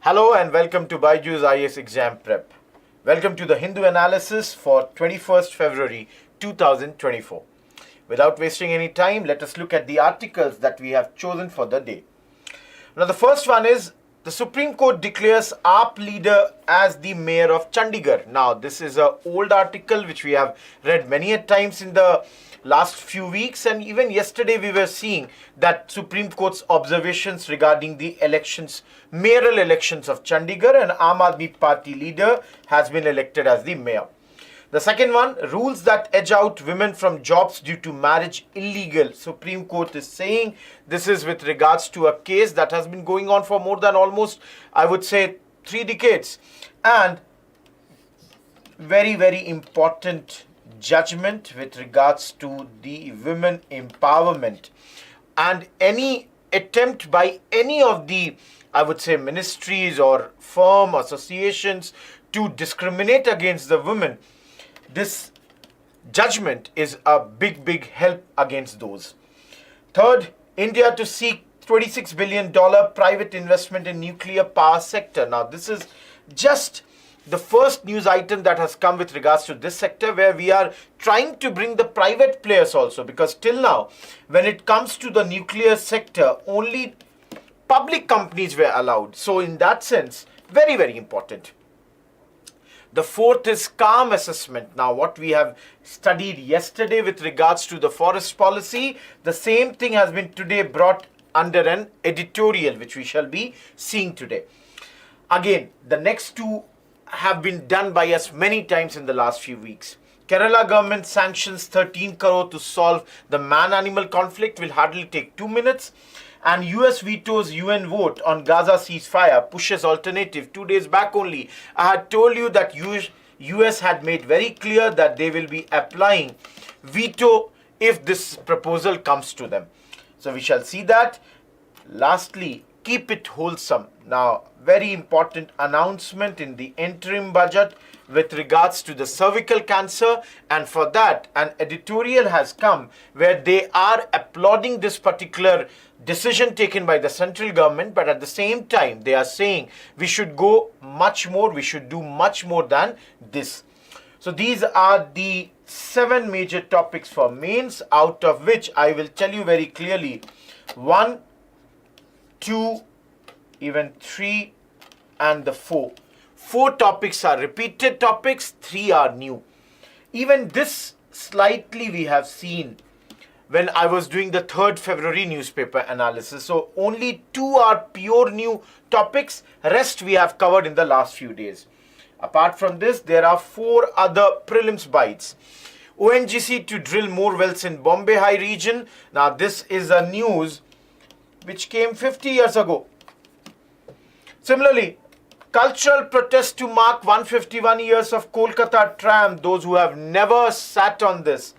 Hello and welcome to Byjus IAS Exam Prep. Welcome to the Hindu analysis for 21st February 2024. Without wasting any time, let us look at the articles that we have chosen for the day. Now the first one is the Supreme Court declares AAP leader as the Mayor of Chandigarh. Now this is an old article which we have read many a times in the last few weeks, and even yesterday we were seeing that Supreme Court's observations regarding the elections, mayoral elections of Chandigarh, and Aam Aadmi Party leader has been elected as the mayor. The second one, rules that edge out women from jobs due to marriage illegal. Supreme Court is saying this is with regards to a case that has been going on for more than almost, I would say, 3 decades. And very important judgment with regards to the women empowerment, and any attempt by any of the, I would say, ministries or firm associations to discriminate against the women. This judgment is a big help against those. Third, India to seek $26 billion private investment in nuclear power sector. Now this is just the first news item that has come with regards to this sector, where we are trying to bring the private players also, because till now when it comes to the nuclear sector only public companies were allowed. So in that sense, very important. The fourth is calm assessment. Now what we have studied yesterday with regards to the forest policy, the same thing has been today brought under an editorial which we shall be seeing today. Again, the next two have been done by us many times in the last few weeks. Kerala government sanctions 13 crore to solve the man-animal conflict, will hardly take 2 minutes. And US vetoes UN vote on Gaza ceasefire, pushes alternative. 2 days back only, I had told you that US had made very clear that they will be applying veto if this proposal comes to them. So we shall see that. Lastly, keep it wholesome. Now, very important announcement in the interim budget with regards to the cervical cancer, and for that an editorial has come where they are applauding this particular decision taken by the central government, but at the same time they are saying we should go much more, we should do much more than this. So these are the 7 major topics for mains, out of which I will tell you very clearly 1, 2, even 3 and the 4. 4 topics are repeated topics, 3 are new. Even this slightly we have seen when I was doing the 3rd February newspaper analysis. So only 2 are pure new topics, rest we have covered in the last few days. Apart from this, there are 4 other prelims bites. ONGC to drill more wells in Bombay High Region. Now this is a news which came 50 years ago. Similarly, cultural protest to mark 151 years of Kolkata tram. Those who have never sat on this,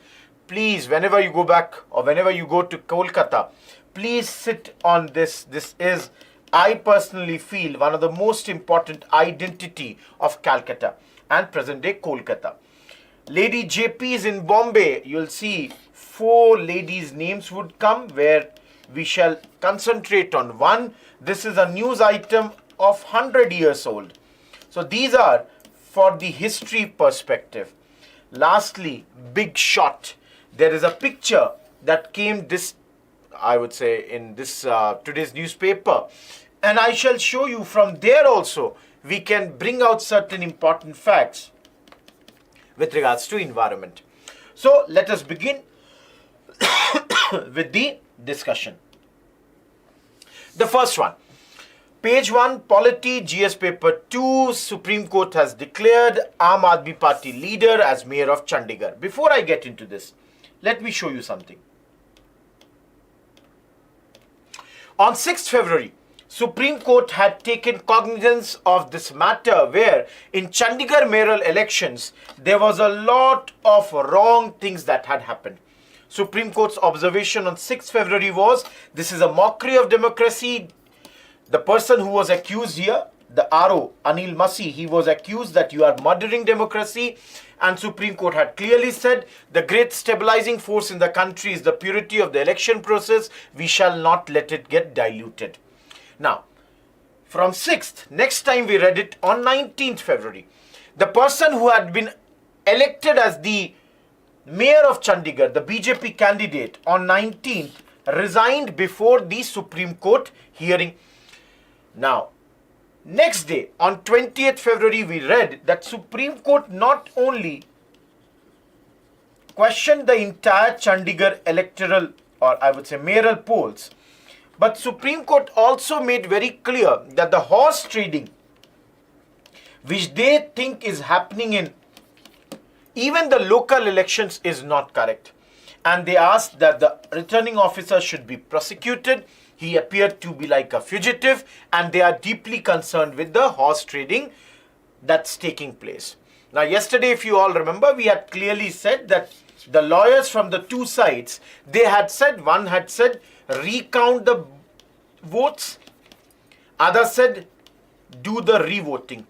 please, whenever you go back or whenever you go to Kolkata, please sit on this. This is, I personally feel, one of the most important identity of Calcutta and present day Kolkata. Lady JPs in Bombay, you'll see 4 ladies' names would come, where we shall concentrate on 1. This is a news item of 100 years old. So these are for the history perspective. Lastly, big shot. There is a picture that came this, I would say, in this today's newspaper, and I shall show you from there also we can bring out certain important facts with regards to environment. So let us begin with the discussion. The first one, page 1, polity, GS paper 2, Supreme Court has declared Aam Aadmi Party leader as Mayor of Chandigarh. Before I get into this, let me show you something. On 6th February, Supreme Court had taken cognizance of this matter, where in Chandigarh mayoral elections, there was a lot of wrong things that had happened. Supreme Court's observation on 6th February was, this is a mockery of democracy. The person who was accused here, the RO, Anil Masi, he was accused that you are murdering democracy, and Supreme Court had clearly said the great stabilizing force in the country is the purity of the election process. We shall not let it get diluted. Now, from 6th. Next time we read it on 19th February. The person who had been elected as the Mayor of Chandigarh, the BJP candidate, on 19th resigned before the Supreme Court hearing. Now, next day, on 20th February, we read that Supreme Court not only questioned the entire Chandigarh electoral, or I would say mayoral polls, but Supreme Court also made very clear that the horse trading, which they think is happening in even the local elections, is not correct. And they asked that the returning officer should be prosecuted. He appeared to be like a fugitive, and they are deeply concerned with the horse trading that's taking place. Now, yesterday, if you all remember, we had clearly said that the lawyers from the two sides, they had said, one had said, recount the votes. Other said, do the re-voting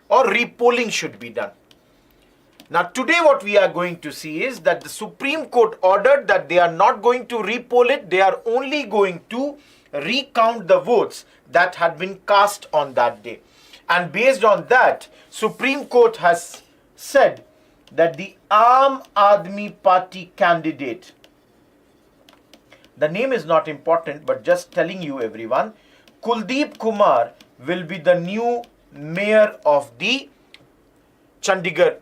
or re-polling should be done. Now, today what we are going to see is that the Supreme Court ordered that they are not going to re-poll it. They are only going to recount the votes that had been cast on that day. And based on that, Supreme Court has said that the Aam Aadmi Party candidate, the name is not important, but just telling you everyone, Kuldeep Kumar will be the new mayor of the Chandigarh.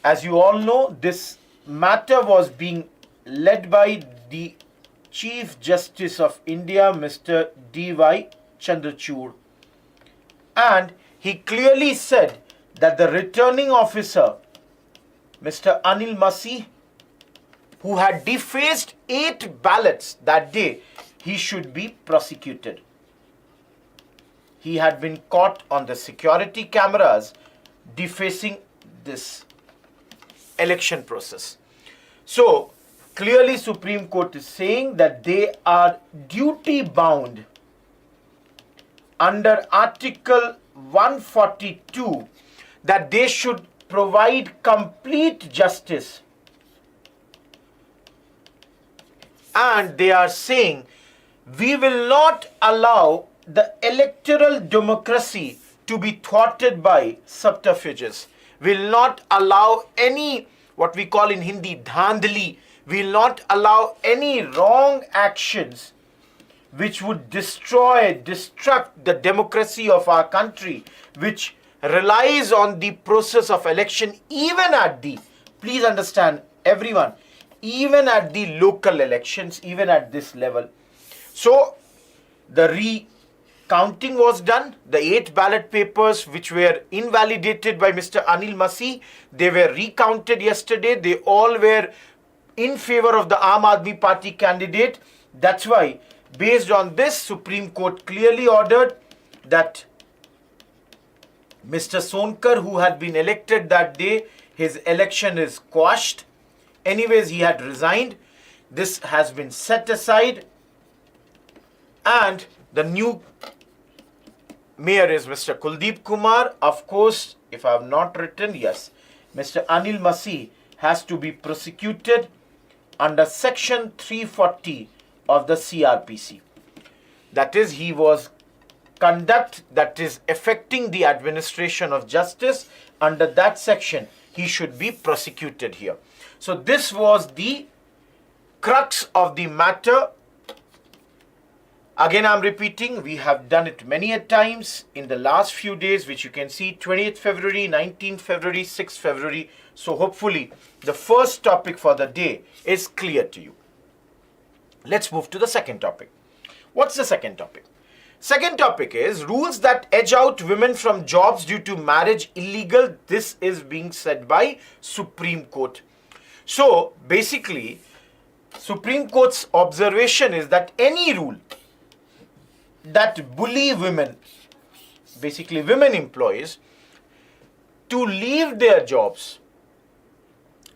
As you all know, this matter was being led by the Chief Justice of India, Mr. D.Y. Chandrachud. And he clearly said that the returning officer, Mr. Anil Masih, who had defaced 8 ballots that day, he should be prosecuted. He had been caught on the security cameras defacing this election process. So, clearly Supreme Court is saying that they are duty bound under Article 142 that they should provide complete justice. And they are saying we will not allow the electoral democracy to be thwarted by subterfuges. Will not allow any, what we call in Hindi, dhandli. Will not allow any wrong actions which would destruct the democracy of our country, which relies on the process of election, even at the, please understand everyone, even at the local elections, even at this level. So, the recounting was done. The 8 ballot papers which were invalidated by Mr. Anil Masih, they were recounted yesterday. They all were in favor of the Aam Aadmi Party candidate. That's why, based on this, Supreme Court clearly ordered that Mr. Sonkar, who had been elected that day, his election is quashed. Anyways, he had resigned. This has been set aside. And the new mayor is Mr. Kuldeep Kumar. Of course, if I have not written, yes, Mr. Anil Masih has to be prosecuted under Section 340 of the CRPC. That is, he was conduct that is affecting the administration of justice. Under that section, he should be prosecuted here. So this was the crux of the matter. Again, I'm repeating, we have done it many a times in the last few days, which you can see 20th February, 19th February, 6th February. So hopefully the first topic for the day is clear to you. Let's move to the second topic. What's the second topic? Second topic is rules that edge out women from jobs due to marriage illegal. This is being said by Supreme Court. So basically, Supreme Court's observation is that any rule that bully women, basically women employees, to leave their jobs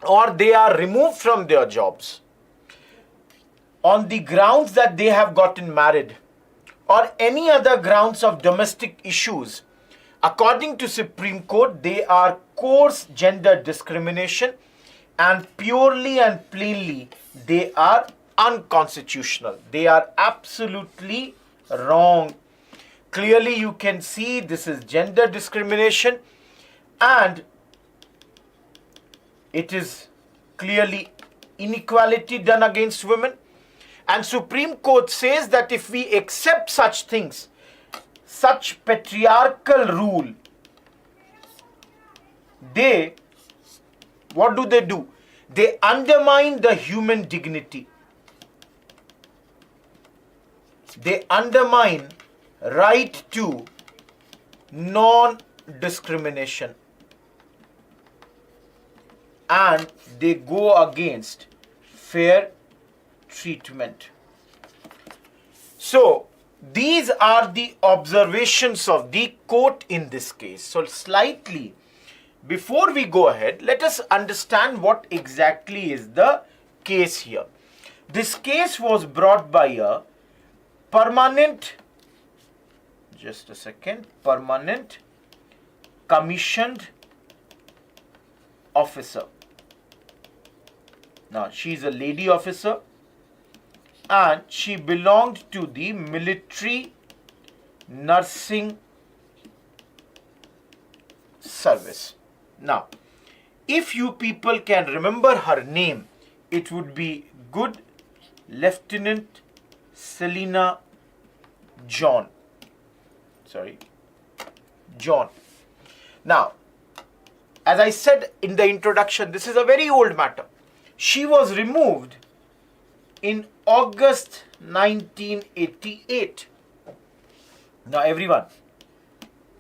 or they are removed from their jobs on the grounds that they have gotten married or any other grounds of domestic issues, according to Supreme Court, they are coarse gender discrimination and purely and plainly they are unconstitutional. They are absolutely wrong. clearly you can see this is gender discrimination, and it is clearly inequality done against women. And Supreme Court says that if we accept such things, such patriarchal rule, what do? They undermine the human dignity. They undermine right to non-discrimination. And they go against fair treatment. So, these are the observations of the court in this case. So, slightly, before we go ahead, let us understand what exactly is the case here. This case was brought by a permanent commissioned officer. Now, she is a lady officer and she belonged to the military nursing service. Now, if you people can remember her name, it would be good Lieutenant Selina John. Now, as I said in the introduction, this is a very old matter. She was removed in August 1988. Now, everyone,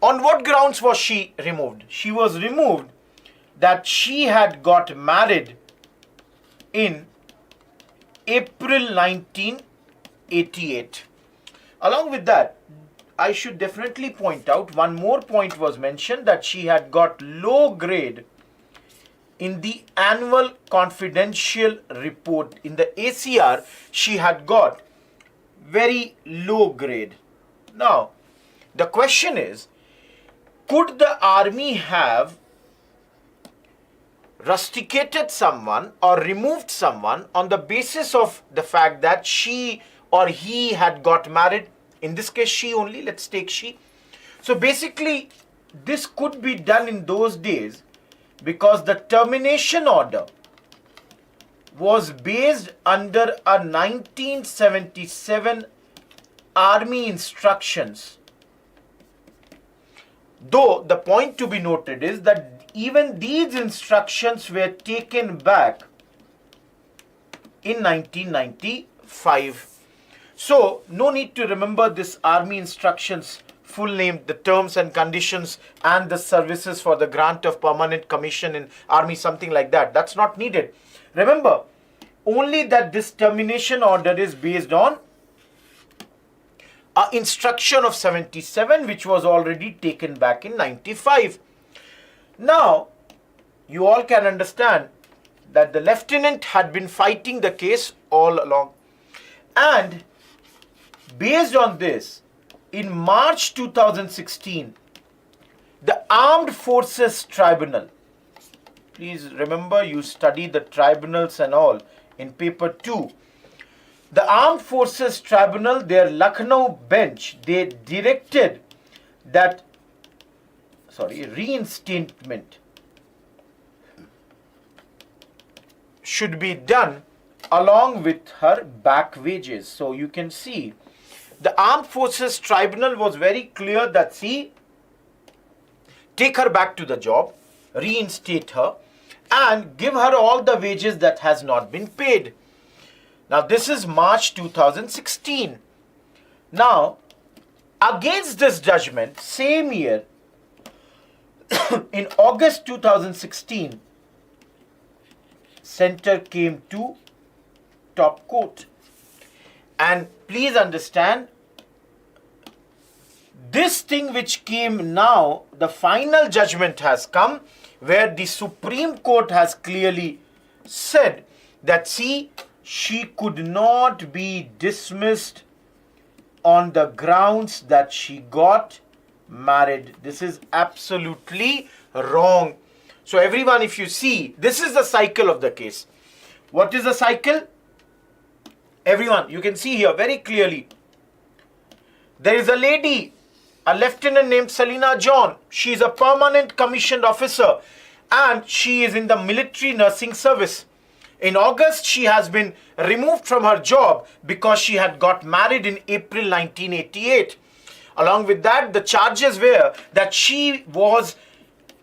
on what grounds was she removed? She was removed that she had got married in April 1988. Along with that, I should definitely point out one more point was mentioned, that she had got low grade in the annual confidential report. In the ACR, she had got very low grade. Now, the question is, could the army have rusticated someone or removed someone on the basis of the fact that she or he had got married? In this case, she only. Let's take she. So basically, this could be done in those days because the termination order was based under a 1977 army instructions. Though the point to be noted is that even these instructions were taken back in 1995. So, no need to remember this army instructions full name, the terms and conditions and the services for the grant of permanent commission in army, something like that. That's not needed. Remember, only that this termination order is based on an instruction of 77 which was already taken back in 95. Now, you all can understand that the lieutenant had been fighting the case all along. And based on this, in March 2016, the Armed Forces Tribunal, please remember you study the tribunals and all in paper 2. The Armed Forces Tribunal, their Lucknow bench, they directed that, reinstatement should be done along with her back wages. So you can see the Armed Forces Tribunal was very clear that, see, take her back to the job, reinstate her, and give her all the wages that has not been paid. Now, this is March 2016. Now, against this judgment, same year, in August 2016, Center came to top court. And please understand, this thing which came now, the final judgment has come where the Supreme Court has clearly said that, see, she could not be dismissed on the grounds that she got married. This is absolutely wrong. So everyone, if you see, this is the cycle of the case. What is the cycle? Everyone, you can see here very clearly. There is a lady a lieutenant named Selina John. She is a permanent commissioned officer and she is in the military nursing service. In August, she has been removed from her job because she had got married in April 1988. Along with that, the charges were that she was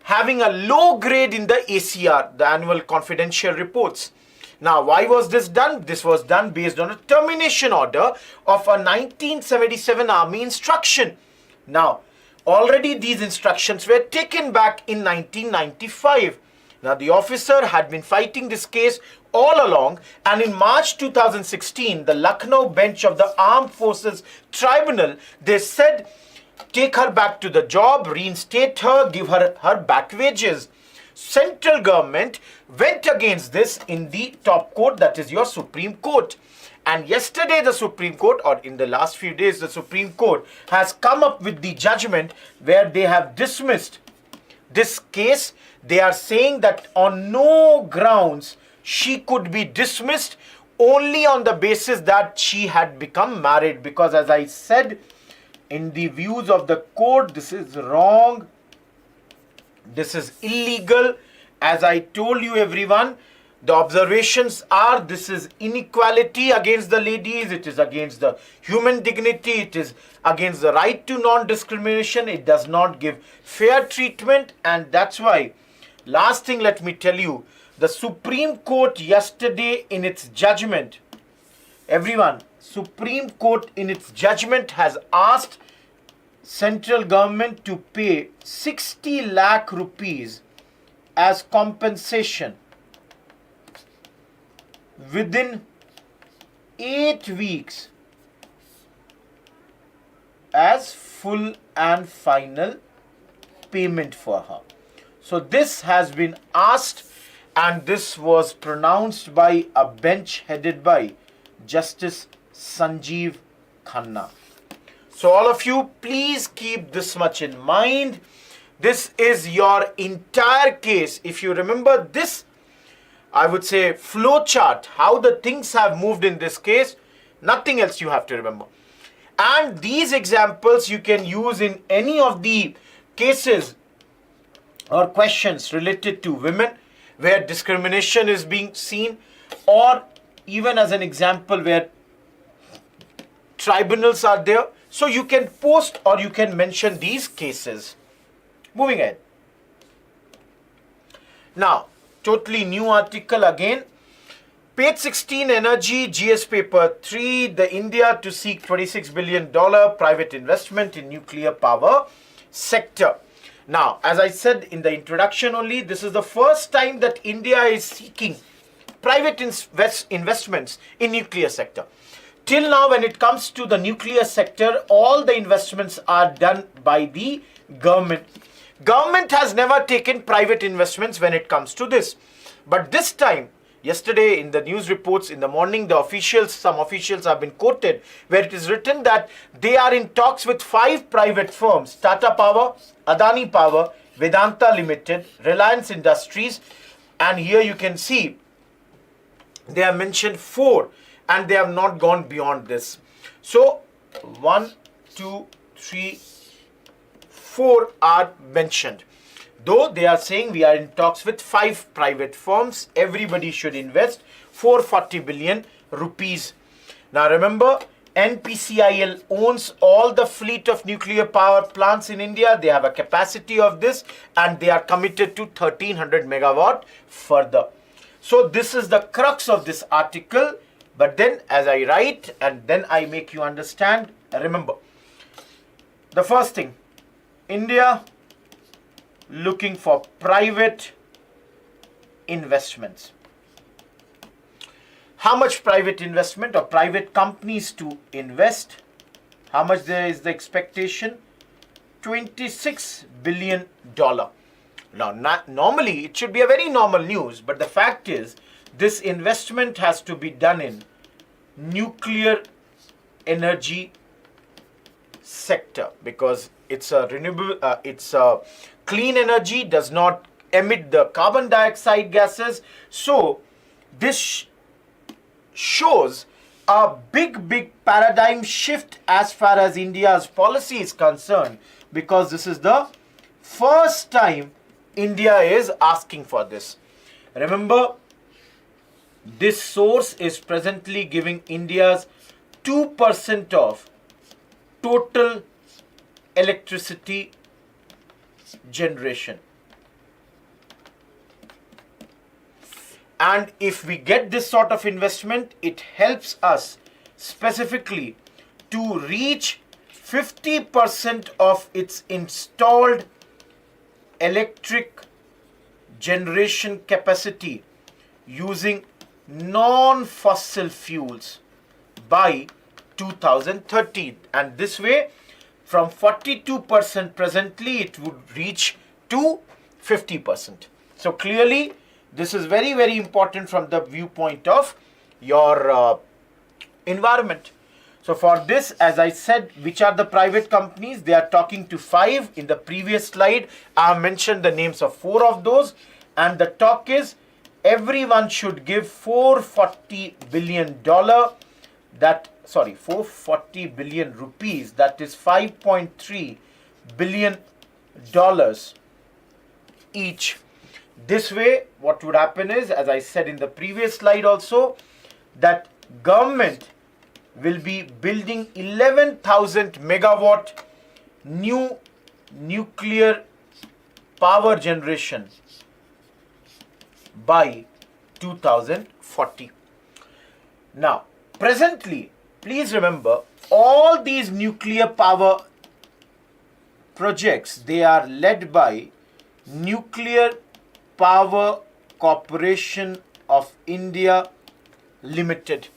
having a low grade in the ACR, the annual confidential reports. Now, why was this done? This was done based on a termination order of a 1977 Army instruction. Now, already these instructions were taken back in 1995. Now, the officer had been fighting this case all along, and in March 2016, the Lucknow bench of the Armed Forces Tribunal, they said, take her back to the job, reinstate her, give her her back wages. Central government went against this in the top court, that is your Supreme Court. And yesterday the Supreme Court, or in the last few days, the Supreme Court has come up with the judgment where they have dismissed this case. They are saying that on no grounds she could be dismissed, only on the basis that she had become married. Because as I said, in the views of the court, this is wrong. This is illegal. As I told you, everyone, the observations are this is inequality against the ladies. It is against the human dignity. It is against the right to non-discrimination. It does not give fair treatment. And that's why, last thing let me tell you, the Supreme Court yesterday in its judgment, everyone, Supreme Court in its judgment has asked central government to pay 60 lakh rupees as compensation within 8 weeks as full and final payment for her. So this has been asked, and this was pronounced by a bench headed by Justice Sanjeev Khanna. So all of you, please keep this much in mind. This is your entire case. If you remember this, I would say, flow chart, how the things have moved in this case, nothing else you have to remember. And these examples you can use in any of the cases or questions related to women where discrimination is being seen, or even as an example where tribunals are there. So you can post or you can mention these cases. Moving ahead. Now, totally new article again. Page 16, Energy, GS Paper 3, the India to seek $26 billion private investment in nuclear power sector. Now, as I said in the introduction only, this is the first time that India is seeking private investments in nuclear sector. Till now, when it comes to the nuclear sector, all the investments are done by the government. Government has never taken private investments when it comes to this. But this time, yesterday in the news reports in the morning, some officials have been quoted where it is written that they are in talks with 5 private firms: Tata Power, Adani Power, Vedanta Limited, Reliance Industries, and here you can see they have mentioned 4 and they have not gone beyond this. So 1, 2, 3, 4 are mentioned. Though they are saying we are in talks with 5 private firms, everybody should invest 440 billion rupees. Now remember, NPCIL owns all the fleet of nuclear power plants in India. They have a capacity of this and they are committed to 1300 megawatt further. So this is the crux of this article. But then as I write and then I make you understand, remember, the first thing, India looking for private investments. How much private investment or private companies to invest? How much there is the expectation? $26 billion. Now, normally it should be a very normal news, but the fact is this investment has to be done in nuclear energy sector because it's a renewable, it's a clean energy, does not emit the carbon dioxide gases. So this shows a big paradigm shift as far as India's policy is concerned, because this is the first time India is asking for this. Remember, this source is presently giving India's 2% of total electricity generation. And if we get this sort of investment, it helps us specifically to reach 50% of its installed electric generation capacity using non-fossil fuels by 2030. And this way, from 42% presently, it would reach to 50%. So clearly, this is very important from the viewpoint of your environment. So for this, as I said, which are the private companies? They are talking to 5. In the previous slide, I have mentioned the names of 4 of those. And the talk is everyone should give $440 billion. 440 billion rupees. That is $5.3 billion each. This way, what would happen is, as I said in the previous slide also, that government will be building 11,000 megawatt new nuclear power generation by 2040. Now, presently, please remember, all these nuclear power projects, they are led by Nuclear Power Corporation of India Limited.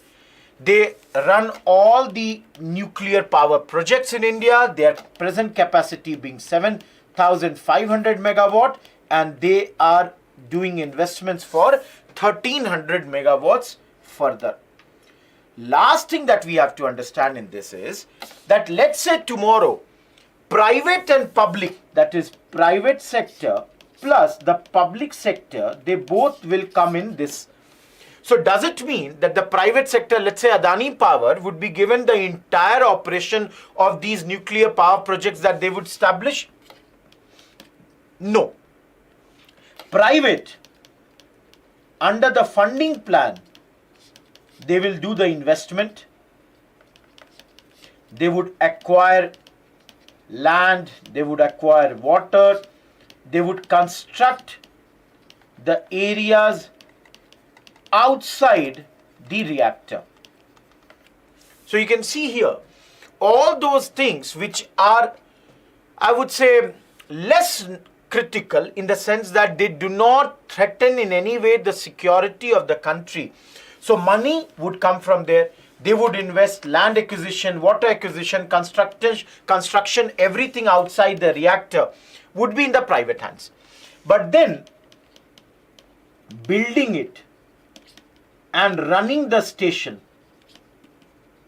They run all the nuclear power projects in India. Their present capacity being 7,500 megawatt, and they are doing investments for 1,300 megawatts further. Last thing that we have to understand in this is that, let's say tomorrow, private and public, that is private sector plus the public sector, they both will come in this. So does it mean that the private sector, let's say Adani Power, would be given the entire operation of these nuclear power projects that they would establish? No. Private, under the funding plan, they will do the investment. They would acquire land, they would acquire water, they would construct the areas outside the reactor. So you can see here, all those things which are, I would say, less critical in the sense that they do not threaten in any way the security of the country. So money would come from there. They would invest land acquisition, water acquisition, construction, everything outside the reactor would be in the private hands. But then building it and running the station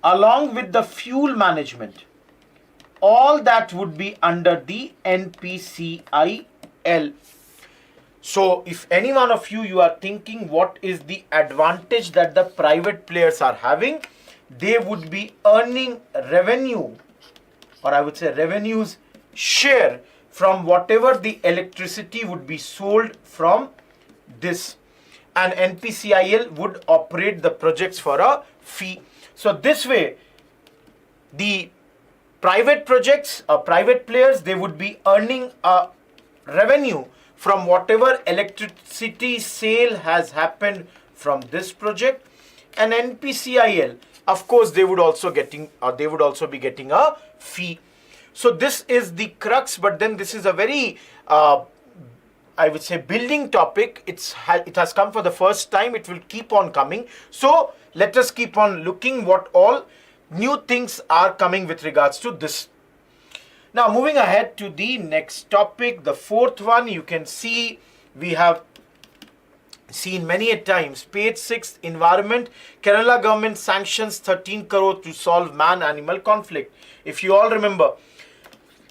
along with the fuel management, all that would be under the NPCIL. So if any one of you are thinking what is the advantage that the private players are having, they would be earning revenue, or I would say revenues share from whatever the electricity would be sold from this. And NPCIL would operate the projects for a fee. So this way, the private projects or private players, they would be earning a revenue from whatever electricity sale has happened from this project. And NPCIL, of course, they would also be getting a fee. So this is the crux, but then this is a very I would say building topic. It has come for the first time. It will keep on coming. So let us keep on looking what all new things are coming with regards to this. Now moving ahead to the next topic, the fourth one, you can see we have seen many a times. Page 6, environment. Kerala government sanctions 13 crore to solve man-animal conflict. If you all remember,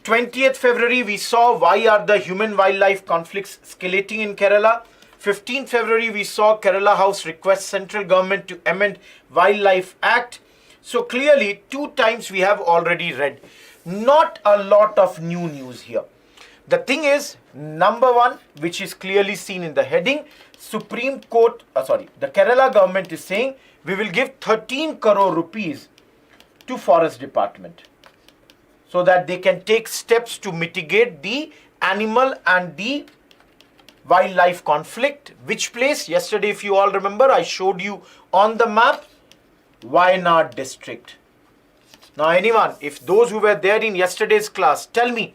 20th February, we saw why are the human-wildlife conflicts escalating in Kerala. 15th February, we saw Kerala House request central government to amend Wildlife Act. So clearly 2 times we have already read. Not a lot of new news here. The thing is, number one, which is clearly seen in the heading, the Kerala government is saying we will give 13 crore rupees to Forest Department so that they can take steps to mitigate the animal and the wildlife conflict. Which place? Yesterday, if you all remember, I showed you on the map, Wayanad district. Now anyone, if those who were there in yesterday's class, tell me,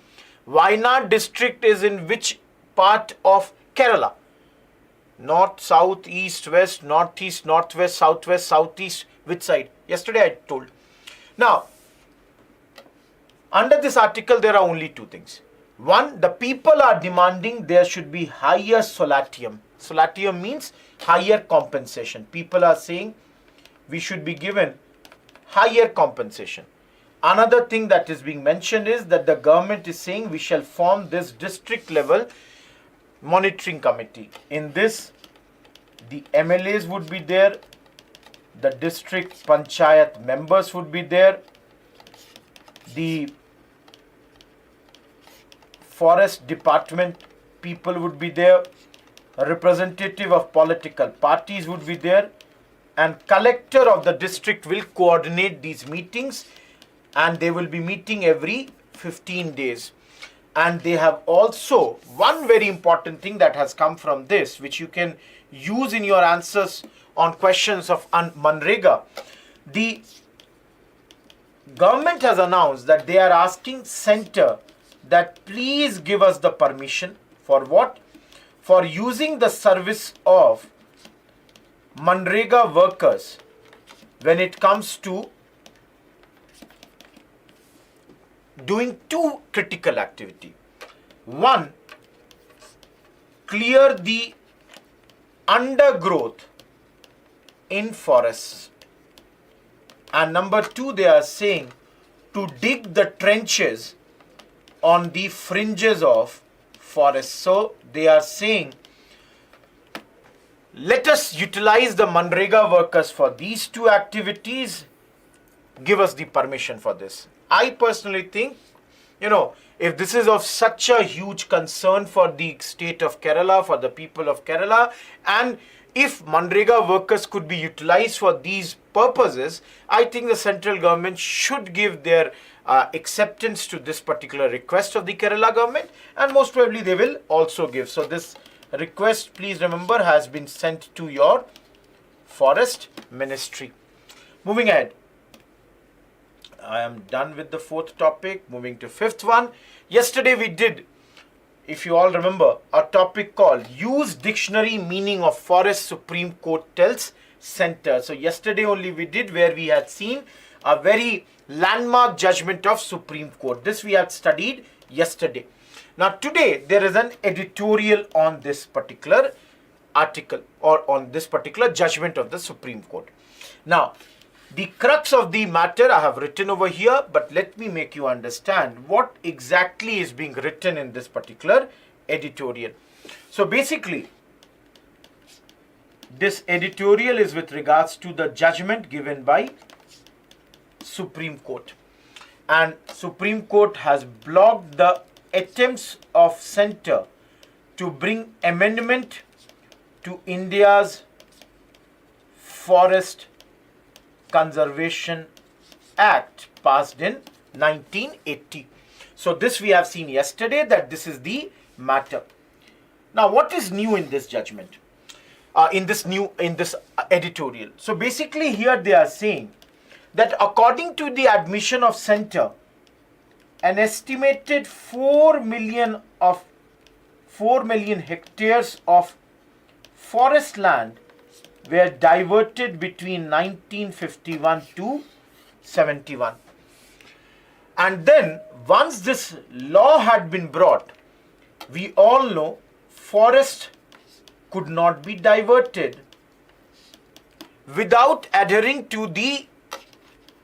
Wayanad district is in which part of Kerala? North, south, east, west, northeast, northwest, southwest, southeast, which side? Yesterday I told. Now, under this article there are only 2 things. One, the people are demanding there should be higher solatium. Solatium means higher compensation. People are saying we should be given higher compensation. Another thing that is being mentioned is that the government is saying we shall form this district level monitoring committee. In this, the MLAs would be there, the district panchayat members would be there, the forest department people would be there, a representative of political parties would be there, and collector of the district will coordinate these meetings, and they will be meeting every 15 days. And they have also one very important thing that has come from this, which you can use in your answers on questions of Manrega. The government has announced that they are asking center that please give us the permission for what? For using the service of Manrega workers when it comes to doing 2 critical activity. One, clear the undergrowth in forests. And number 2, they are saying to dig the trenches on the fringes of forests. So they are saying, let us utilize the Manrega workers for these 2 activities. Give us the permission for this. I personally think, if this is of such a huge concern for the state of Kerala, for the people of Kerala, and if Manrega workers could be utilized for these purposes, I think the central government should give their acceptance to this particular request of the Kerala government, and most probably they will also give. So this request, please remember, has been sent to your forest ministry. Moving ahead. I am done with the 4th topic. Moving to 5th one. Yesterday we did, if you all remember, a topic called Use Dictionary Meaning of Forest, Supreme Court Tells Center. So yesterday only we did, where we had seen a very landmark judgment of Supreme Court. This we had studied yesterday. Now today there is an editorial on this particular article or on this particular judgment of the Supreme Court. Now, the crux of the matter I have written over here, but let me make you understand what exactly is being written in this particular editorial. So basically, this editorial is with regards to the judgment given by Supreme Court. And Supreme Court has blocked the attempts of centre to bring amendment to India's Forest Conservation Act passed in 1980. So this we have seen yesterday, that this is the matter. Now what is new in this judgment? In this editorial. So basically here they are saying that according to the admission of centre, an estimated 4 million hectares of forest land were diverted between 1951 to 71. And then once this law had been brought, we all know forest could not be diverted without adhering to the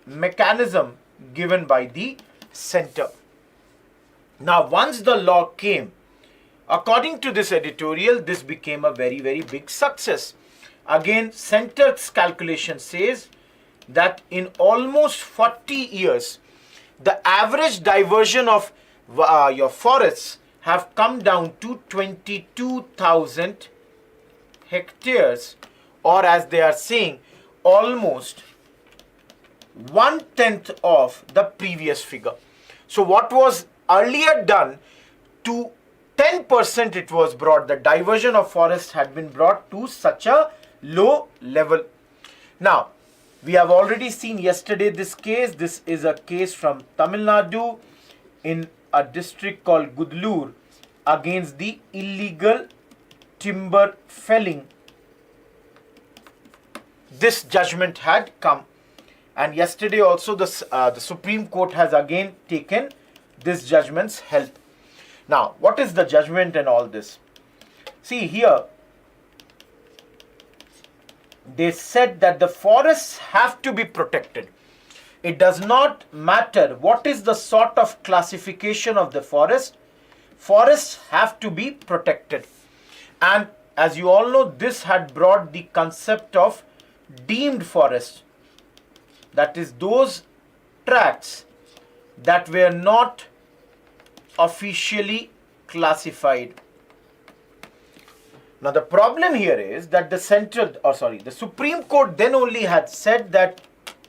mechanism given by the centre. Now once the law came, according to this editorial, this became a very, very big success. Again, centre's calculation says that in almost 40 years, the average diversion of your forests have come down to 22,000 hectares, or as they are saying, almost 1/10 of the previous figure. So what was earlier done to 10% it was brought, the diversion of forest had been brought to such a low level. Now, we have already seen yesterday this case. This is a case from Tamil Nadu in a district called Gudlur against the illegal timber felling. This judgment had come, and yesterday also the Supreme Court has again taken this judgment's help. Now, what is the judgment and all this? See here, they said that the forests have to be protected. It does not matter what is the sort of classification of the forest. Forests have to be protected. And as you all know, this had brought the concept of deemed forest. That is, those tracts that were not officially classified. Now the problem here is that the Supreme Court then only had said that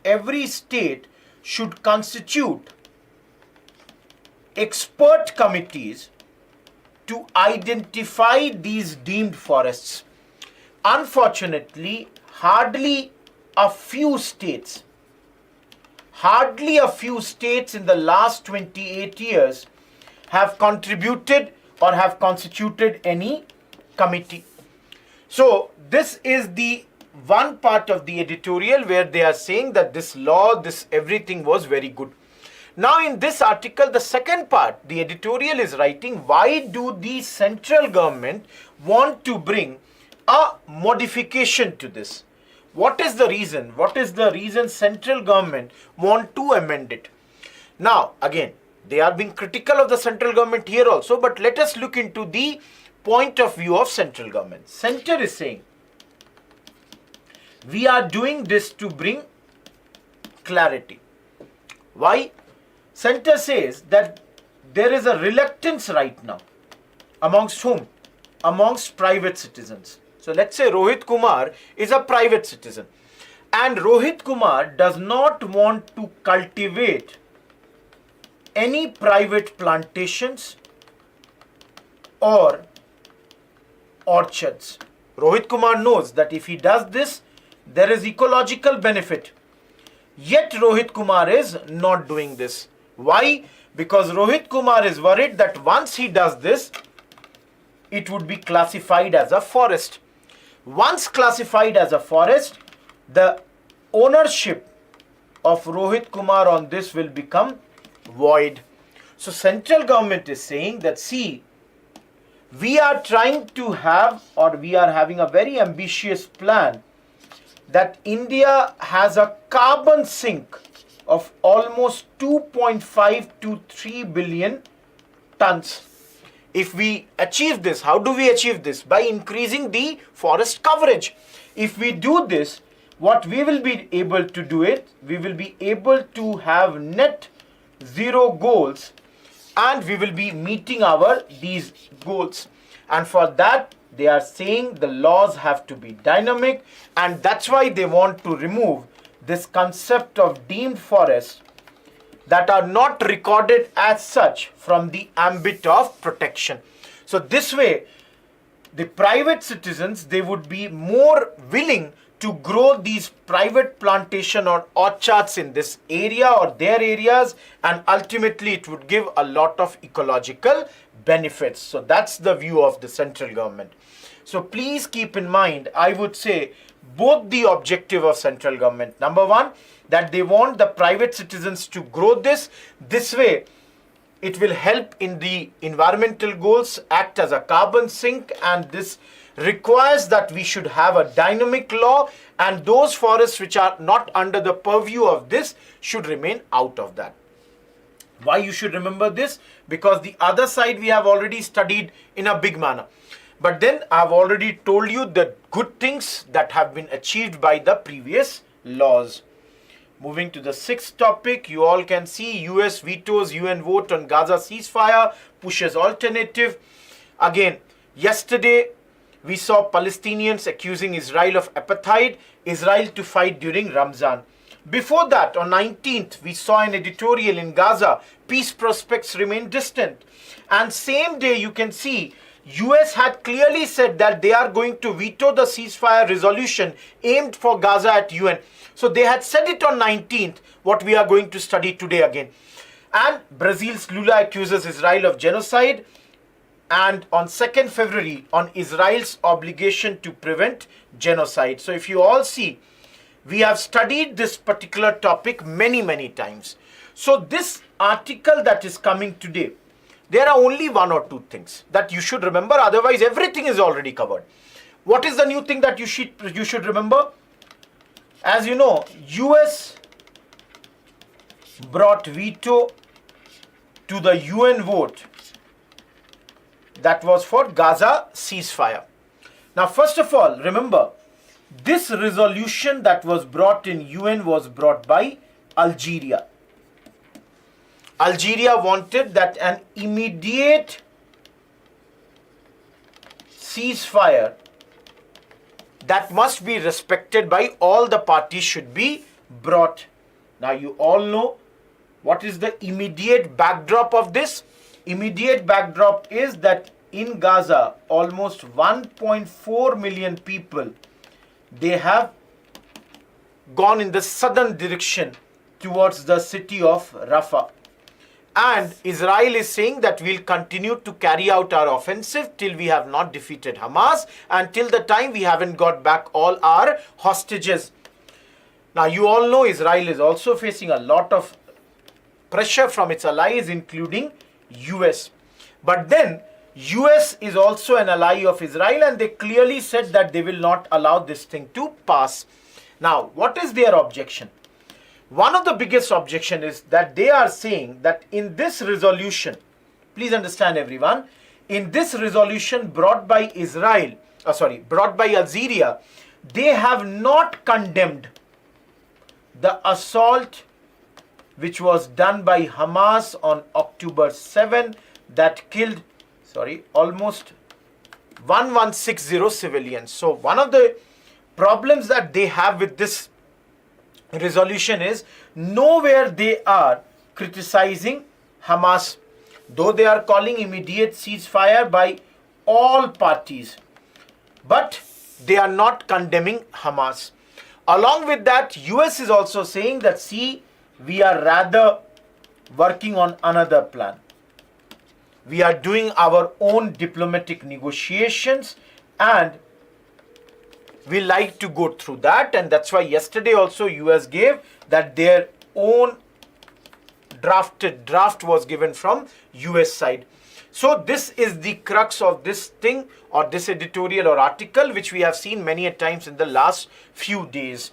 every state should constitute expert committees to identify these deemed forests. Unfortunately, hardly a few states in the last 28 years have contributed or have constituted any committee. So this is the one part of the editorial where they are saying that this law, this everything was very good. Now in this article, the second part, the editorial is writing, why do the central government want to bring a modification to this? What is the reason? What is the reason central government want to amend it? Now again, they are being critical of the central government here also, but let us look into the point of view of central government. Center is saying, we are doing this to bring clarity. Why? Center says that there is a reluctance right now. Amongst whom? Amongst private citizens. So let's say Rohit Kumar is a private citizen, and Rohit Kumar does not want to cultivate any private plantations or orchards. Rohit Kumar knows that if he does this, there is ecological benefit. Yet Rohit Kumar is not doing this. Why? Because Rohit Kumar is worried that once he does this, it would be classified as a forest. Once classified as a forest, the ownership of Rohit Kumar on this will become void. So central government is saying that, see, we are trying to have, or we are having a very ambitious plan that India has a carbon sink of almost 2.5 to 3 billion tons. If we achieve this, how do we achieve this? By increasing the forest coverage. If we do this, what we will be able to do it, we will be able to have net zero goals, and we will be meeting these goals. And for that, they are saying the laws have to be dynamic, and that's why they want to remove this concept of deemed forests that are not recorded as such from the ambit of protection. So this way, the private citizens, they would be more willing to grow these private plantation or orchards in this area or their areas, and ultimately it would give a lot of ecological benefits. So that's the view of the central government. So please keep in mind, I would say, both the objective of central government. Number one, that they want the private citizens to grow this. This way, it will help in the environmental goals, act as a carbon sink, and this requires that we should have a dynamic law, and those forests which are not under the purview of this should remain out of that. Why you should remember this? Because the other side we have already studied in a big manner. But then I have already told you the good things that have been achieved by the previous laws. Moving to the sixth topic, you all can see US vetoes UN vote on Gaza ceasefire, pushes alternative. Again, yesterday we saw Palestinians accusing Israel of apartheid, Israel to fight during Ramzan. Before that, on 19th, we saw an editorial in Gaza, peace prospects remain distant. And same day, you can see US had clearly said that they are going to veto the ceasefire resolution aimed for Gaza at UN. So they had said it on 19th, what we are going to study today again. And Brazil's Lula accuses Israel of genocide. And on 2nd February, on Israel's obligation to prevent genocide. So if you all see, we have studied this particular topic many times. So this article that is coming today, there are only one or two things that you should remember. Otherwise, everything is already covered. What is the new thing that you should remember? As you know, US brought veto to the UN vote that was for Gaza ceasefire. Now, first of all, remember, this resolution that was brought in UN was brought by Algeria. Algeria wanted that an immediate ceasefire that must be respected by all the parties should be brought. Now you all know what is the immediate backdrop of this. Immediate backdrop is that in Gaza, almost 1.4 million people, they have gone in the southern direction towards the city of Rafah. And Israel is saying that we'll continue to carry out our offensive till we have not defeated Hamas and till the time we haven't got back all our hostages. Now you all know Israel is also facing a lot of pressure from its allies, including US. But then US is also an ally of Israel, and they clearly said that they will not allow this thing to pass. Now, what is their objection? One of the biggest objection is that they are saying that in this resolution, please understand everyone, in this resolution brought by brought by Algeria, they have not condemned the assault which was done by Hamas on October 7 that killed almost 1160 civilians. So one of the problems that they have with this resolution is nowhere they are criticizing Hamas, though they are calling immediate ceasefire by all parties, but they are not condemning Hamas. Along with that, US is also saying that, see, we are rather working on another plan. We are doing our own diplomatic negotiations and we like to go through that, and that's why yesterday also US gave that their own draft was given from US side. So this is the crux of this thing, or this editorial or article, which we have seen many a times in the last few days.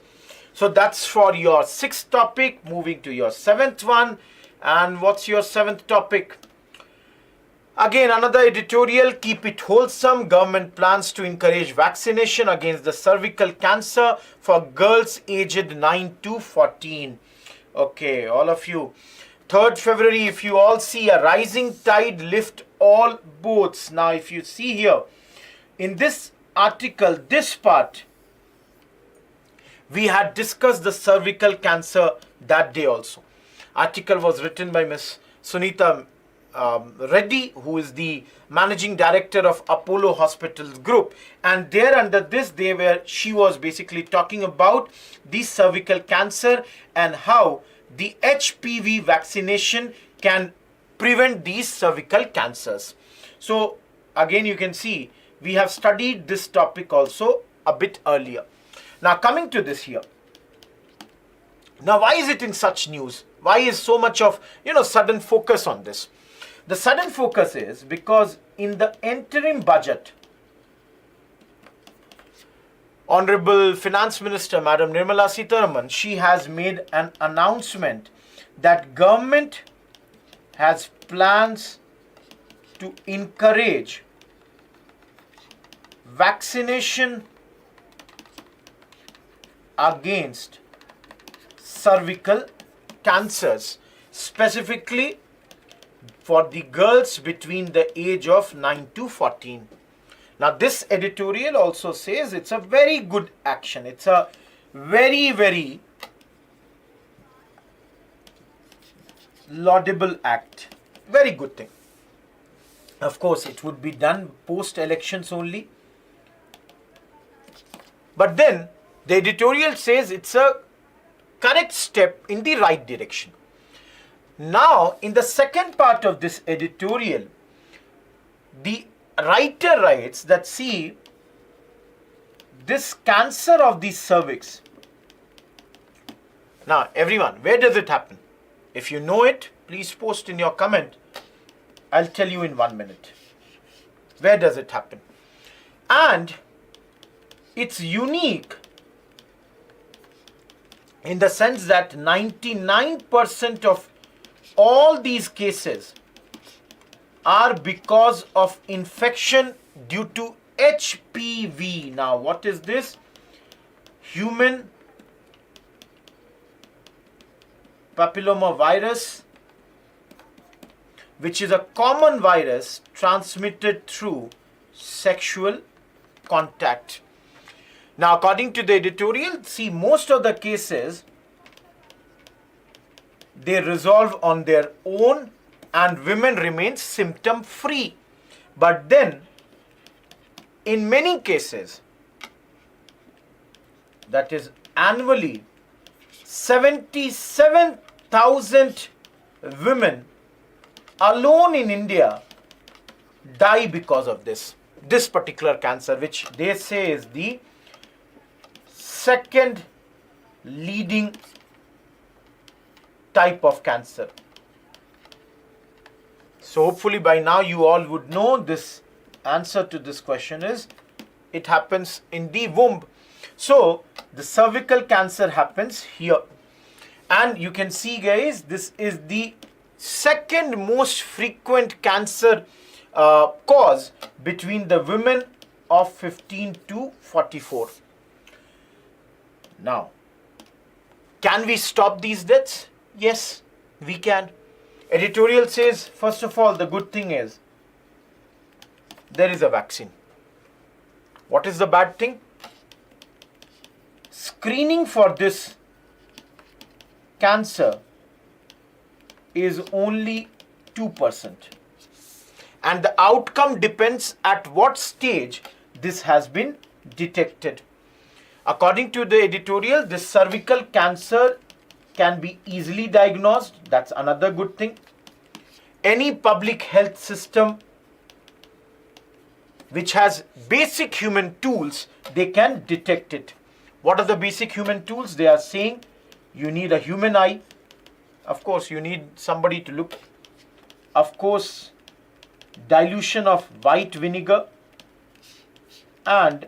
So that's for your sixth topic. Moving to your seventh one. And what's your seventh topic? Again, another editorial, keep it wholesome. Government plans to encourage vaccination against the cervical cancer for girls aged 9 to 14. Okay, all of you. 3rd February, if you all see, a rising tide lift all boats. Now, if you see here, in this article, this part, we had discussed the cervical cancer that day also. Article was written by Miss Sunita Reddy, who is the managing director of Apollo Hospitals Group, and there under this she was basically talking about the cervical cancer and how the HPV vaccination can prevent these cervical cancers. So again, you can see we have studied this topic also a bit earlier. Now coming to this here. Now why is it in such news? Why is so much of sudden focus on this? The sudden focus is because in the interim budget, Honorable Finance Minister Madam Nirmala Sitharaman, she has made an announcement that government has plans to encourage vaccination against cervical cancers, specifically for the girls between the age of 9 to 14. Now, this editorial also says it's a very good action. It's a very, very laudable act. Very good thing. Of course, it would be done post-elections only. But then, the editorial says it's a correct step in the right direction. Now, in the second part of this editorial, the writer writes that, see, this cancer of the cervix. Now, everyone, where does it happen? If you know it, please post in your comment. I'll tell you in 1 minute. Where does it happen? And it's unique in the sense that 99% of all these cases are because of infection due to HPV. Now, what is this? Human papilloma virus, which is a common virus transmitted through sexual contact. Now, according to the editorial, see, most of the cases, they resolve on their own and women remain symptom free. But then, in many cases, that is annually, 77,000 women alone in India die because of this particular cancer, which they say is the second leading type of cancer. So hopefully by now you all would know this answer to this question is it happens in the womb. So the cervical cancer happens here. And you can see, guys, this is the second most frequent cancer cause between the women of 15 to 44. Now, can we stop these deaths? Yes, we can. Editorial says, first of all, the good thing is there is a vaccine. What is the bad thing? Screening for this cancer is only 2%. And the outcome depends at what stage this has been detected. According to the editorial, this cervical cancer can be easily diagnosed. That's another good thing. Any public health system which has basic human tools, they can detect it. What are the basic human tools? They are saying you need a human eye. Of course, you need somebody to look. Of course, dilution of white vinegar. And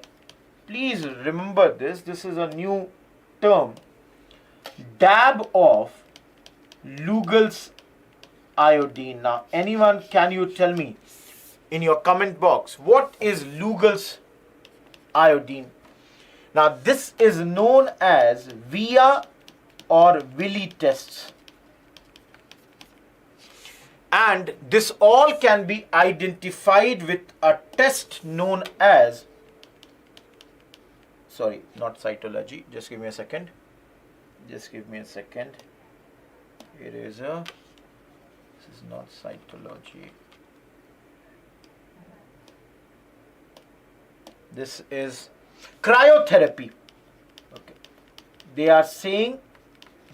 please remember this. This is a new term. Dab of Lugol's iodine. Now, anyone, can you tell me in your comment box, what is Lugol's iodine? Now, this is known as VIA or Willy tests. And this all can be identified with a test known as, sorry, not cytology, just give me a second. Just give me a second. Eraser. This is not cytology. This is cryotherapy. Okay. They are saying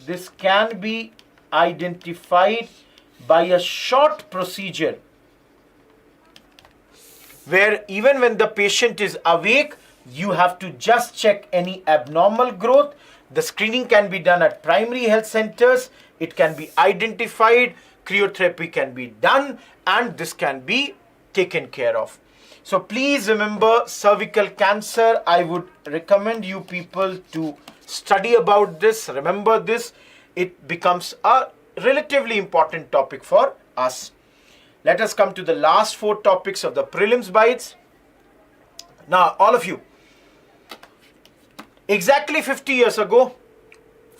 this can be identified by a short procedure where even when the patient is awake, you have to just check any abnormal growth. The screening can be done at primary health centers. It can be identified. Cryotherapy can be done and this can be taken care of. So please remember cervical cancer. I would recommend you people to study about this. Remember this. It becomes a relatively important topic for us. Let us come to the last 4 topics of the prelims bites. Now, all of you, exactly 50 years ago,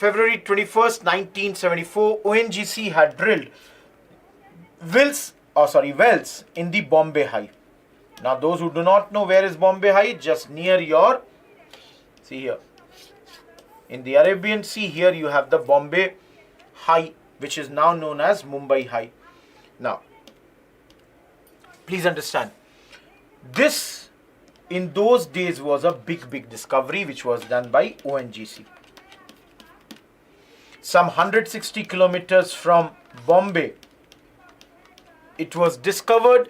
February 21st, 1974, ONGC had drilled wells in the Bombay High. Now, those who do not know where is Bombay High, just near your, see here, in the Arabian Sea, here you have the Bombay High, which is now known as Mumbai High. Now, please understand, this in those days was a big discovery which was done by ONGC. Some 160 kilometers from Bombay, it was discovered,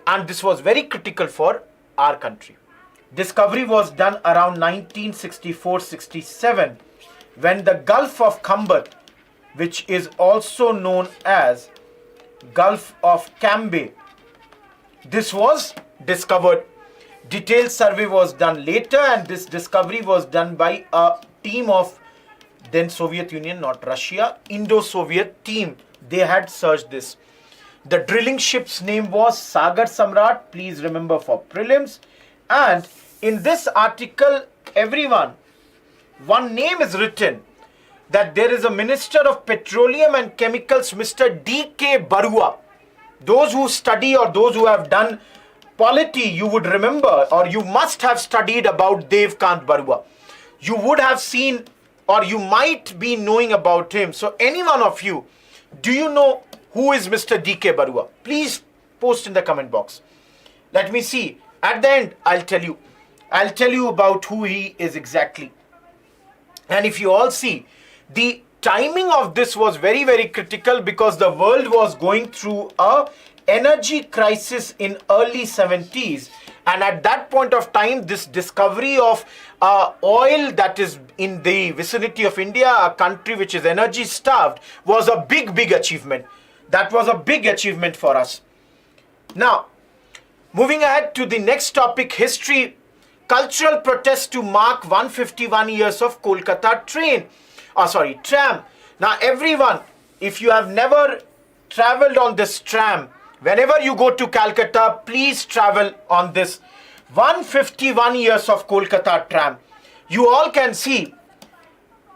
and this was very critical for our country. Discovery was done around 1964-67 when the Gulf of Khambar, which is also known as Gulf of Cambay, this was discovered. Detailed survey was done later, and this discovery was done by a team of then Soviet Union, not Russia, Indo-Soviet team. They had searched this. The drilling ship's name was Sagar Samrat, please remember for prelims. And in this article, everyone, one name is written, that there is a Minister of Petroleum and Chemicals, Mr. D.K. Barua. Those who study or those who have done polity, you would remember, or you must have studied about Devkant Barua. You would have seen, or you might be knowing about him. So any one of you, do you know who is Mr. D.K. Barua? Please post in the comment box. Let me see. At the end, I'll tell you about who he is exactly. And if you all see, the timing of this was very critical because the world was going through a energy crisis in early 70s, and at that point of time, this discovery of oil that is in the vicinity of India, a country which is energy starved, was a big achievement. That was a big achievement for us. Now, moving ahead to the next topic, history. Cultural protest to mark 151 years of Kolkata tram. Now, everyone, if you have never traveled on this tram, whenever you go to Calcutta, please travel on this 151 years of Kolkata tram. You all can see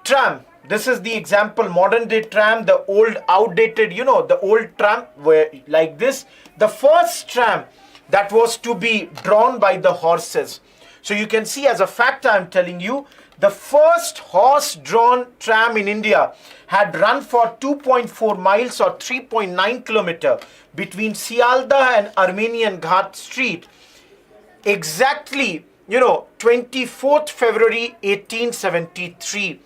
tram. This is the example, modern day tram, the old outdated, the old tram were like this. The first tram that was to be drawn by the horses. So you can see, as a fact, I'm telling you, the first horse-drawn tram in India had run for 2.4 miles or 3.9 kilometers between Sialdah and Armenian Ghat Street. Exactly, 24th February 1873.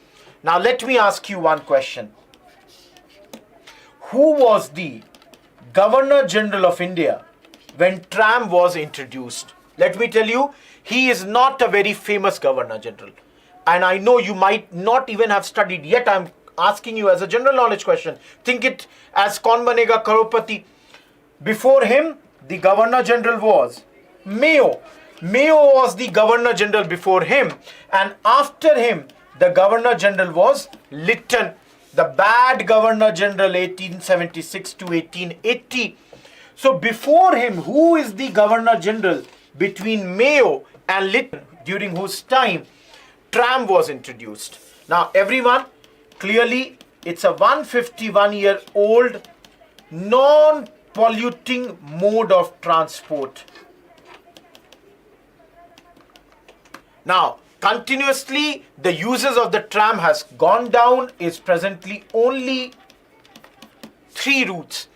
Now let me ask you one question. Who was the Governor General of India when tram was introduced? Let me tell you, he is not a very famous Governor General. And I know you might not even have studied, yet I'm asking you as a general knowledge question. Think it as Kaun Banega Crorepati. Before him, the Governor General was Mayo. Mayo was the Governor General before him. And after him, the Governor General was Lytton, the bad Governor General 1876 to 1880. So before him, who is the Governor General between Mayo and Lytton, during whose time tram was introduced? Now everyone, clearly it's a 151-year-old non-polluting mode of transport. Now continuously the uses of the tram has gone down, is presently only 3 routes.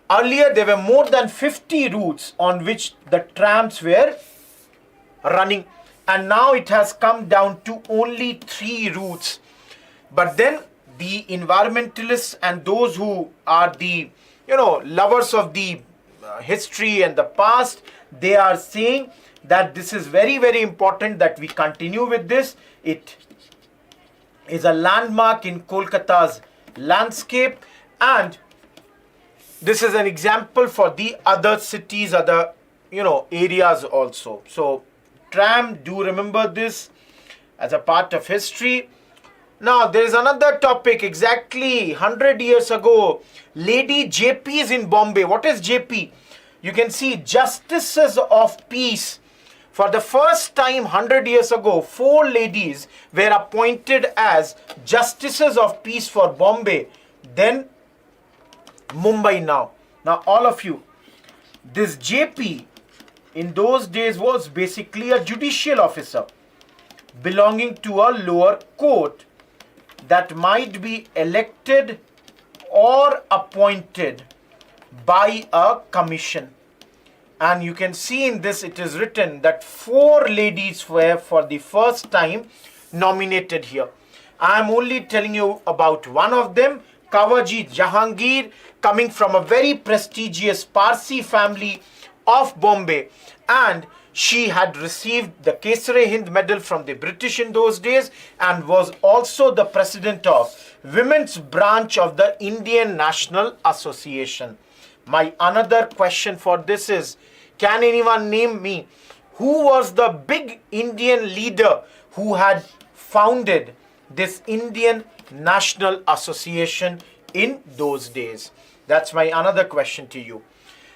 Earlier there were more than 50 routes on which the trams were running, and now it has come down to only 3 routes. But then the environmentalists and those who are the lovers of the history and the past, they are saying that this is very important that we continue with this. It is a landmark in Kolkata's landscape, and this is an example for the other cities, other areas also. So tram, do remember this as a part of history. Now there is another topic. Exactly 100 years ago, Lady JPs in Bombay. What is JP? You can see Justices of Peace For the first time 100 years ago, 4 ladies were appointed as Justices of Peace for Bombay, then Mumbai now. Now all of you, this JP in those days was basically a judicial officer belonging to a lower court that might be elected or appointed by a commission. And you can see in this it is written that 4 ladies were for the first time nominated here. I am only telling you about one of them, Kawaji Jahangir, coming from a very prestigious Parsi family of Bombay, and she had received the Kesare-Hind medal from the British in those days and was also the president of women's branch of the Indian National Association. My another question for this is, can anyone name me who was the big Indian leader who had founded this Indian National Association in those days? That's my another question to you.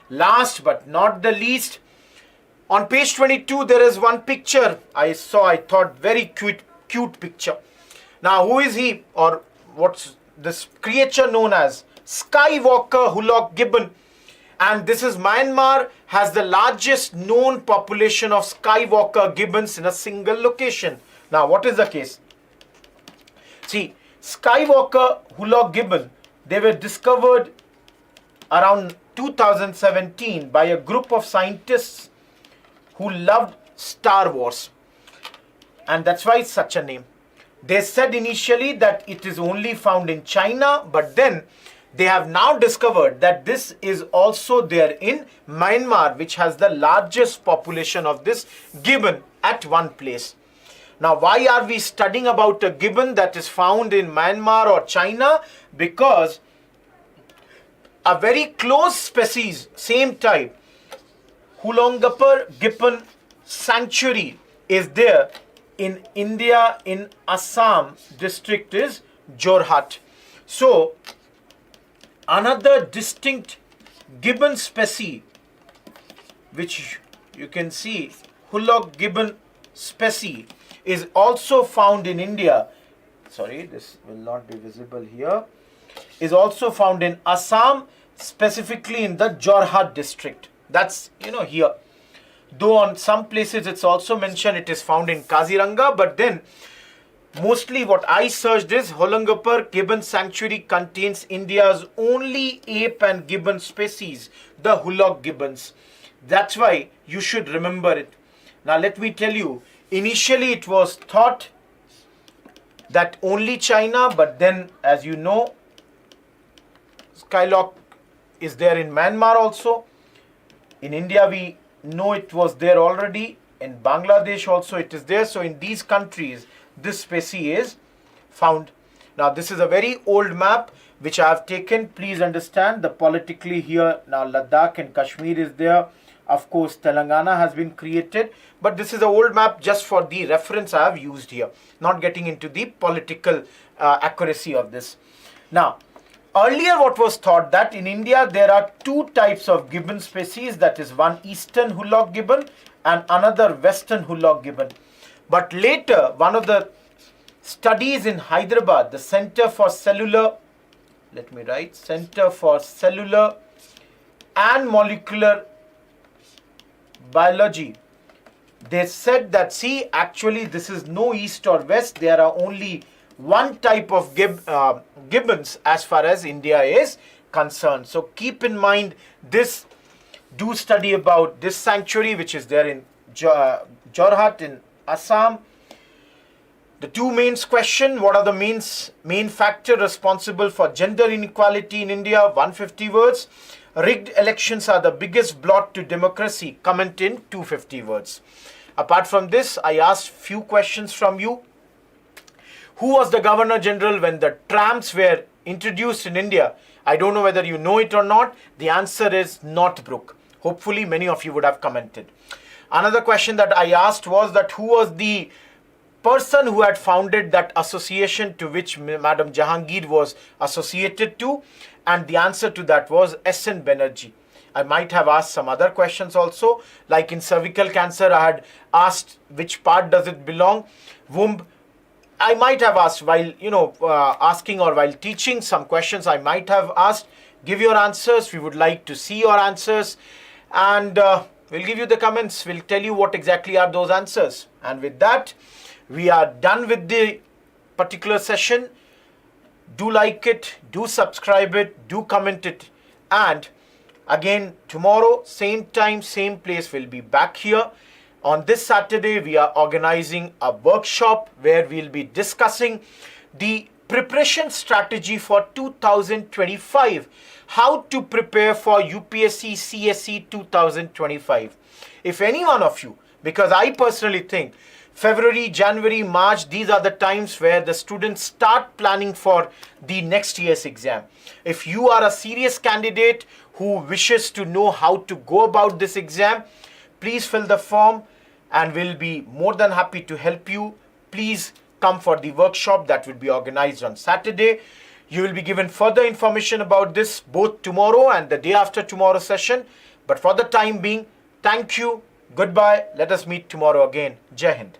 Last but not the least, on page 22 there is one picture I thought very cute picture. Now who is he, or what's this creature known as? Skywalker Hulok Gibbon. And this is Myanmar has the largest known population of Skywalker gibbons in a single location. Now what is the case? See, Skywalker Hulok gibbon, they were discovered around 2017 by a group of scientists who loved Star Wars. And that's why it's such a name. They said initially that it is only found in China, but then they have now discovered that this is also there in Myanmar, which has the largest population of this gibbon at one place. Now, why are we studying about a gibbon that is found in Myanmar or China? Because a very close species, same type, Hulongapur Gibbon Sanctuary is there in India, in Assam district is Jorhat. So, another distinct gibbon species, which you can see, Hulok gibbon species, is also found in India. Sorry, this will not be visible here. Is also found in Assam, specifically in the Jorhat district. That's, here. Though on some places it's also mentioned it is found in Kaziranga, but then mostly what I searched is Holangapur Gibbon Sanctuary contains India's only ape and gibbon species, the Hulok gibbons. That's why you should remember it. Now let me tell you, initially it was thought that only China, but then as you know, Skylock is there in Myanmar also. In India we know it was there already. In Bangladesh also it is there. So in these countries this species is found. Now this is a very old map which I have taken. Please understand the politically here now Ladakh and Kashmir is there. Of course Telangana has been created, but this is an old map just for the reference I have used here, not getting into the political accuracy of this. Now earlier what was thought that in India there are 2 types of gibbon species, that is one eastern Hulok gibbon and another western Hulok gibbon. But later one of the studies in Hyderabad, the Center for Cellular and Molecular Biology, they said that see actually this is no east or west, there are only one type of gibbons as far as India is concerned. So keep in mind this, do study about this sanctuary which is there in Jorhat in Assam. The 2 mains question, what are the main factor responsible for gender inequality in India? 150 words. Rigged elections are the biggest blot to democracy. Comment in 250 words. Apart from this, I asked few questions from you. Who was the Governor General when the trams were introduced in India? I don't know whether you know it or not. The answer is Northbrook. Hopefully many of you would have commented. Another question that I asked was that who was the person who had founded that association to which Madam Jahangir was associated to? And the answer to that was S.N. Banerjee. I might have asked some other questions also, like in cervical cancer, I had asked which part does it belong, womb. I might have asked while, asking or while teaching some questions, I might have asked, give your answers. We would like to see your answers. And we'll give you the comments. We'll tell you what exactly are those answers. And with that, we are done with the particular session. Do like it, do subscribe it, do comment it. And again, tomorrow, same time, same place, we'll be back here. On this Saturday, we are organizing a workshop where we'll be discussing the preparation strategy for 2025. How to prepare for UPSC CSE 2025. If any one of you, because I personally think February, January, March, these are the times where the students start planning for the next year's exam. If you are a serious candidate who wishes to know how to go about this exam, please fill the form and we'll be more than happy to help you. Please come for the workshop that will be organized on Saturday. You will be given further information about this both tomorrow and the day after tomorrow session. But for the time being, thank you. Goodbye. Let us meet tomorrow again. Jai Hind.